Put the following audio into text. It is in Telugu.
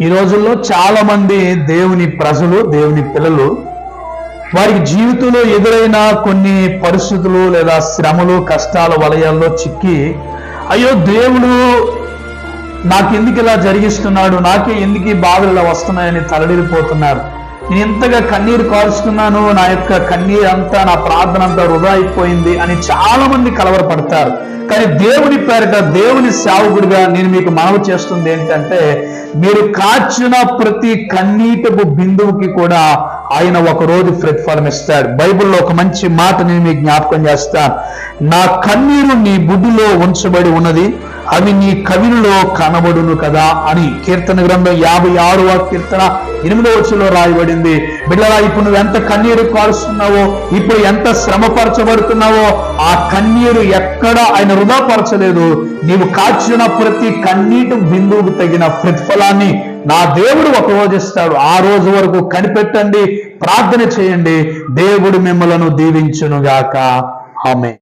ఈ రోజుల్లో చాలా మంది దేవుని ప్రజలు, దేవుని పిల్లలు వారికి జీవితంలో ఎదురైన కొన్ని పరిస్థితులు లేదా శ్రమలు, కష్టాల వలయాల్లో చిక్కి, అయ్యో దేవుడు నాకెందుకు ఇలా జరిగిస్తున్నాడు, నాకే ఎందుకు ఈ బాధలు ఇలా వస్తున్నాయని తలడిల్లిపోతున్నారు. నేను ఎంతగా కన్నీరు కారుస్తున్నాను, నా యొక్క కన్నీరు అంతా, నా ప్రార్థన అంతా వృధా అయిపోయింది అని చాలా మంది కలవరపడతారు. కానీ దేవుని పేరిట, దేవుని సేవకుడిగా నేను మీకు మనవి చేస్తుంది ఏంటంటే, మీరు కార్చిన ప్రతి కన్నీటపు బిందువుకి కూడా ఆయన ఒకరోజు ప్రతిఫలం ఇస్తాడు. బైబిల్లో ఒక మంచి మాట నేను మీకు జ్ఞాపకం చేస్తాను. నా కన్నీరు నీ బుడ్డిలో ఉంచబడి ఉన్నది, అవి నీ కవిలో కనబడును కదా అని కీర్తన గ్రంథం 56వ కీర్తన 8వ వచనంలో రాయబడింది. బిడ్డలా, ఇప్పుడు నువ్వు ఎంత కన్నీరు కారుస్తున్నావో, ఇప్పుడు ఎంత శ్రమపరచబడుతున్నావో, ఆ కన్నీరు ఎక్కడ ఆయన వృధాపరచలేదు. నీవు కాచిన ప్రతి కన్నీటి బిందువుకు తగిన ప్రతిఫలాన్ని నా దేవుడు ఒక రోజు ఇస్తాడు. ఆ రోజు వరకు కనిపెట్టండి, ప్రార్థన చేయండి. దేవుడు మిమ్మలను దీవించునుగాక. ఆమేన్.